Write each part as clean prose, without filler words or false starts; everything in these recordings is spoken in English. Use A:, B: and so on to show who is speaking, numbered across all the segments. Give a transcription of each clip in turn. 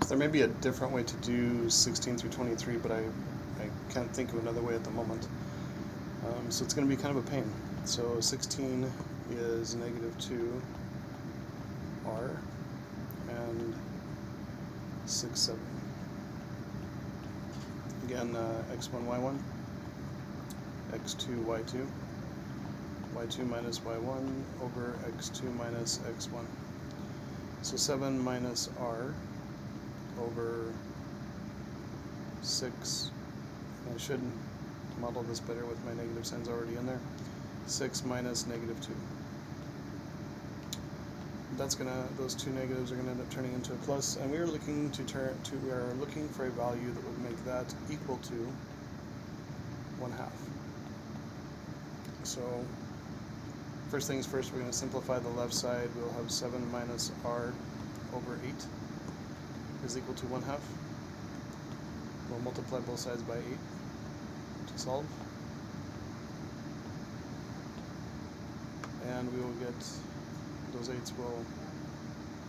A: There may be a different way to do 16 through 23, but I can't think of another way at the moment. So it's going to be kind of a pain. So 16 is negative 2r and 6, 7. Again, x1, y1, x2, y2, y2 minus y1 over x2 minus x1. So 7 minus r over 6. I should model this better with my negative signs already in there. 6 minus negative 2. Those two negatives are gonna end up turning into a plus, and we are looking we are looking for a value that would make that equal to 1/2. So first things first, we're going to simplify the left side. We'll have 7 minus r over 8 is equal to 1/2. We'll multiply both sides by 8 to solve. And we will get those 8s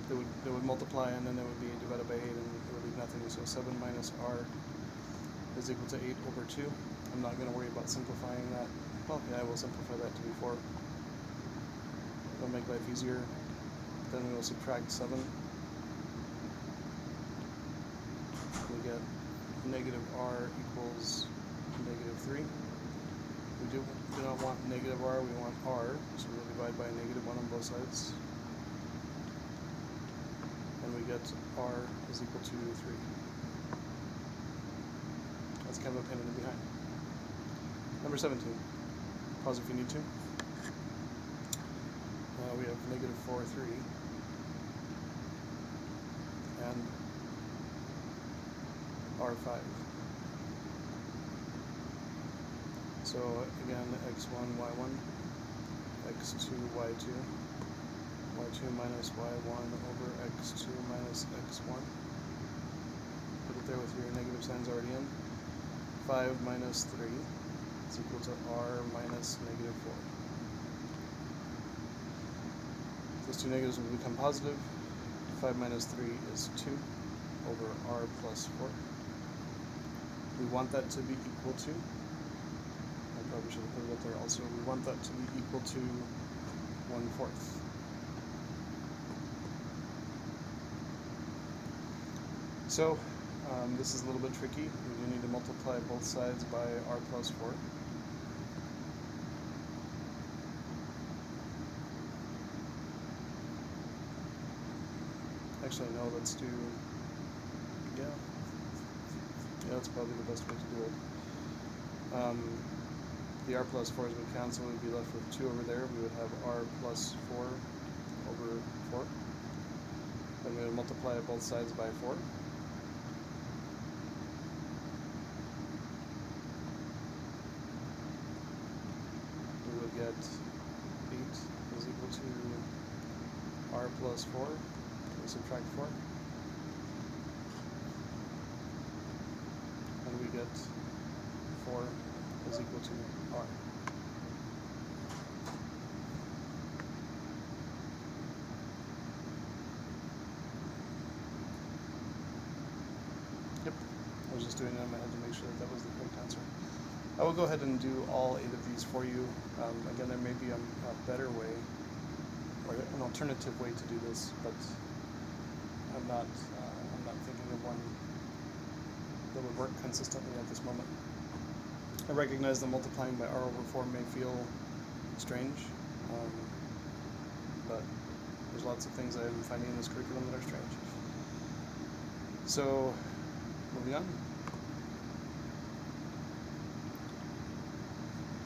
A: they would multiply, and then they would be divided by 8, and it would leave nothing. So 7 minus r is equal to 8 over 2. I'm not going to worry about simplifying that. Well, yeah, I will simplify that to be 4. It'll make life easier. Then we will subtract 7. We get negative r equals negative 3. We do not want negative r, we want r, so we'll divide by negative 1 on both sides. And we get r is equal to 3. That's kind of a pain in the behind. Number 17. Pause if you need to. We have negative 4, 3. And r5. So again, x1, y1, x2, y2, y2 minus y1 over x2 minus x1. Put it there with your negative signs already in. 5 minus 3 is equal to r minus negative 4. Those two negatives will become positive. 5 minus 3 is 2 over r plus 4. We want that to be equal to, I probably should have put it up there also, we want that to be equal to 1/4. So this is a little bit tricky. We do need to multiply both sides by r plus 4. Actually, no, let's do, yeah, that's probably the best way to do it. The r plus 4s would cancel. We'd be left with 2 over there. We would have r plus 4 over 4. Then we would multiply both sides by 4. We would get 8 is equal to r plus 4. We subtract 4. And we get 4 is equal to r. Yep, I was just doing it in my head to make sure that was the correct answer. I will go ahead and do all 8 of these for you. Again, there may be a better way, or an alternative way to do this, but I'm not thinking of one that would work consistently at this moment. I recognize that multiplying by r over 4 may feel strange, but there's lots of things I'm finding in this curriculum that are strange. So, moving on.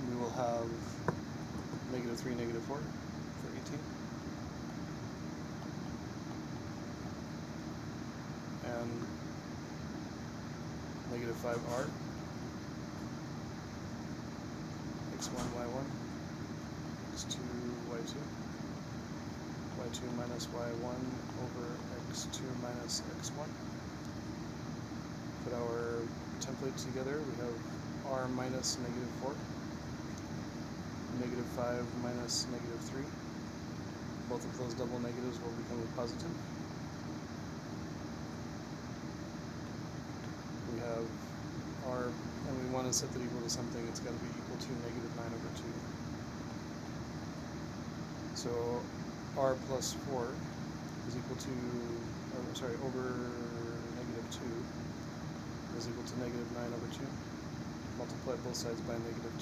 A: We will have negative 3, negative 4 for 18. And negative 5r, x1, y1, x2, y2, y2 minus y1 over x2 minus x1. Put our template together. We have r minus negative 4, negative 5 minus negative 3. Both of those double negatives will become a positive. want to set that equal to something, it's got to be equal to negative 9 over 2. So r plus 4 is equal to, over negative 2 is equal to negative 9 over 2. Multiply both sides by negative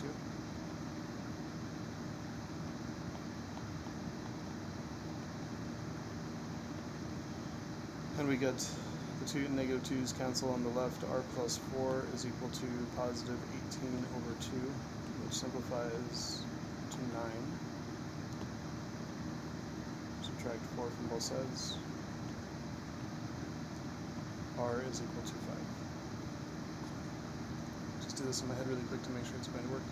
A: 2. And we get the two negative 2's cancel on the left. R plus 4 is equal to positive 18 over 2, which simplifies to 9. Subtract 4 from both sides. R is equal to 5. Just do this in my head really quick to make sure it's going to work.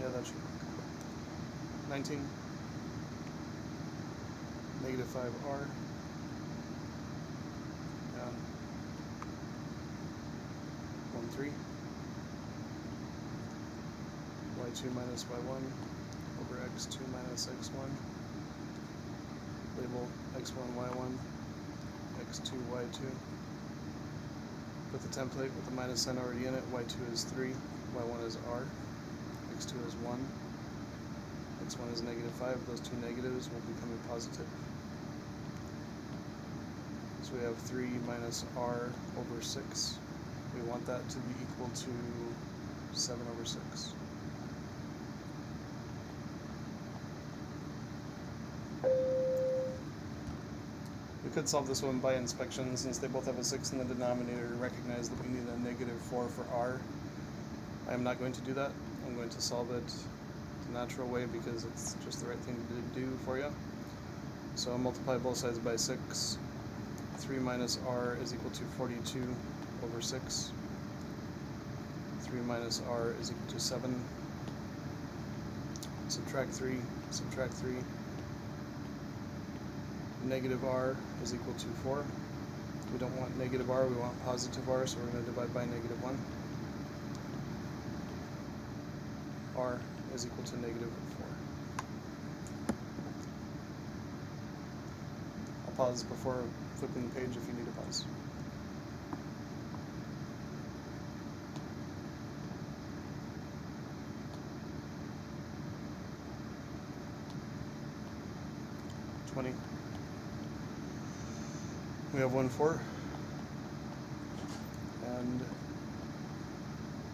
A: Yeah, that should work. 19, negative 5r, and 1, 3, y2 minus y1 over x2 minus x1, label x1, y1, x2, y2. Put the template with the minus sign already in it. Y2 is 3, y1 is r, x2 is 1, x1 is negative 5. Those two negatives will become a positive. So we have 3 minus r over 6. We want that to be equal to 7 over 6. We could solve this one by inspection, since they both have a 6 in the denominator. Recognize that we need a negative 4 for r. I am not going to do that. I'm going to solve it the natural way because it's just the right thing to do for you. So I'll multiply both sides by 6. 3 minus r is equal to 42 over 6. 3 minus r is equal to 7. Subtract 3, subtract 3. Negative r is equal to 4. We don't want negative r, we want positive r, so we're going to divide by negative 1. R is equal to negative 4. I'll pause before flipping the page if you need to pause. We have 1, 4 and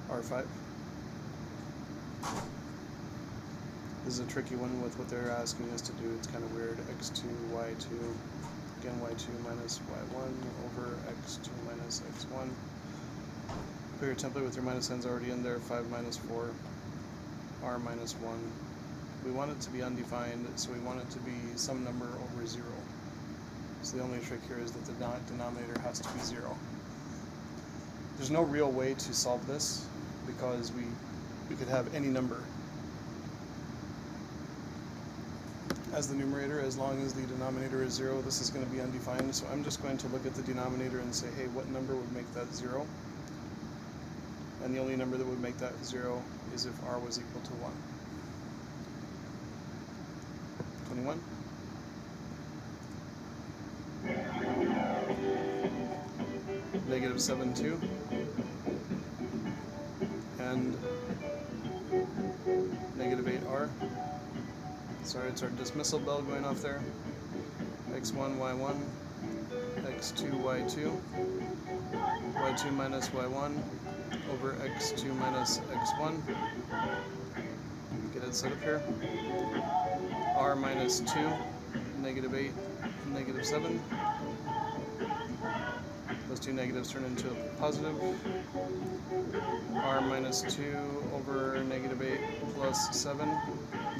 A: R5. This is a tricky one with what they're asking us to do. It's kind of weird. X2, Y2, again Y2 minus Y1 over X2 minus X1. Put your template with your minus signs already in there. 5 minus 4, R minus 1. We want it to be undefined, so we want it to be some number over 0. So the only trick here is that the denominator has to be 0. There's no real way to solve this because we could have any number as the numerator. As long as the denominator is 0, this is going to be undefined. So I'm just going to look at the denominator and say, hey, what number would make that 0? And the only number that would make that 0 is if r was equal to 1. 21. Negative 7, 2. And negative 8r. Sorry, it's our dismissal bell going off there. X1, Y1, X2, Y2, Y2 minus Y1 over X2 minus X1. Get it set up here. R minus 2, negative 8, negative 7. Those two negatives turn into a positive. R minus 2 over negative 8 plus 7.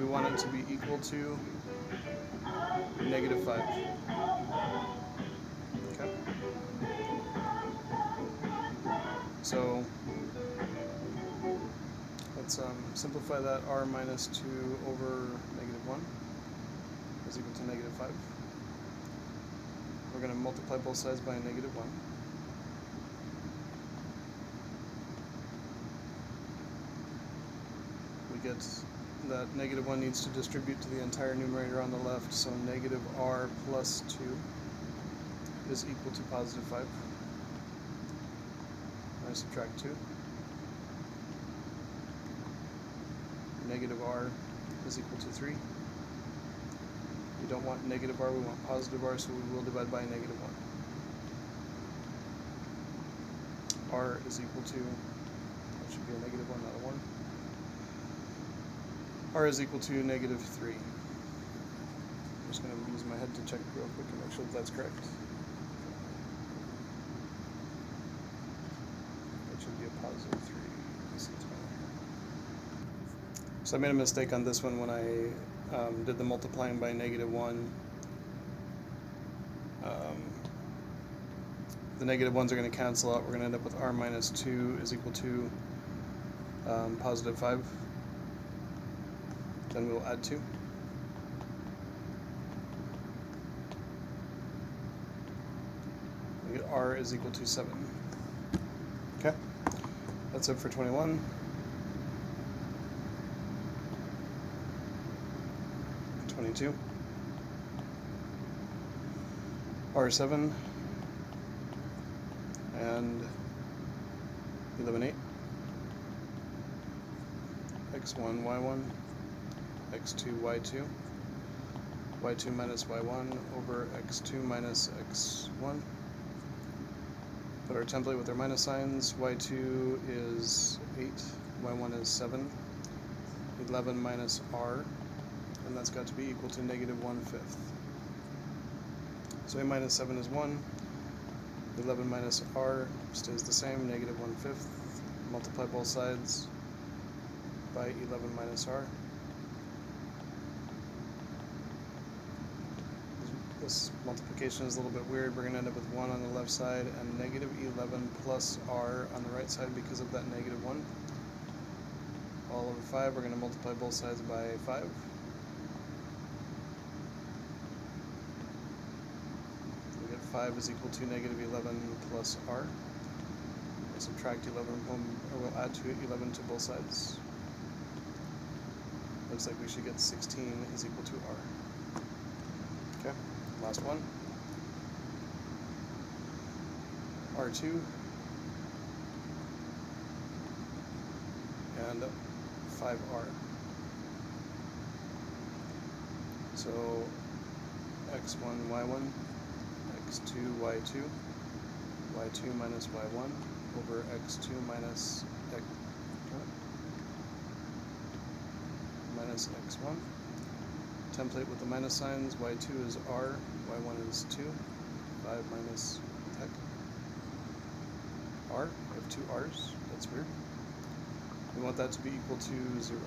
A: We want it to be equal to negative 5. Okay. So let's simplify that. R minus 2 over negative 1 is equal to negative 5. We're going to multiply both sides by a negative 1. We get that negative 1 needs to distribute to the entire numerator on the left, so negative r plus 2 is equal to positive 5. I subtract 2. Negative r is equal to 3. We don't want negative r, we want positive r, so we will divide by negative 1. R is equal to, that should be a negative 1, not a 1. R is equal to negative 3. I'm just going to use my head to check real quick and make sure that that's correct. That should be a positive 3. So I made a mistake on this one when I did the multiplying by negative 1. The negative 1s are going to cancel out. We're going to end up with r minus 2 is equal to positive 5. Then we'll add 2. We get r is equal to 7. Okay, that's it for 21. 22. R7 and 11/8. X1, Y1, X2, Y2, Y2 minus Y1 over X2 minus X1. Put our template with our minus signs. Y2 is 8, Y1 is 7, 11 minus R, and that's got to be equal to negative 1/5. So a minus 7 is 1, 11 minus R stays the same, negative 1/5. Multiply both sides by 11 minus R. This multiplication is a little bit weird. We're going to end up with 1 on the left side and negative 11 plus R on the right side because of that negative 1. All over 5, we're going to multiply both sides by 5. We get 5 is equal to negative 11 plus R. We'll subtract 11, or we'll add to 11 to both sides. Looks like we should get 16 is equal to R. Okay, last one. R2 and 5R. So X1, Y1, X2, Y2, Y2 minus Y1 over X2 minus X1. Template with the minus signs. Y2 is R, Y1 is 2, 5 minus heck. R, we have 2 R's, that's weird. We want that to be equal to 0.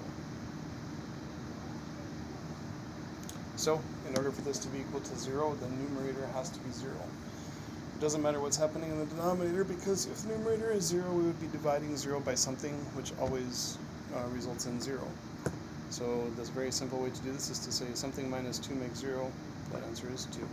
A: So, in order for this to be equal to 0, the numerator has to be 0. It doesn't matter what's happening in the denominator, because if the numerator is 0, we would be dividing 0 by something, which always results in 0. So, this very simple way to do this is to say something minus 2 makes 0. That answer is 2.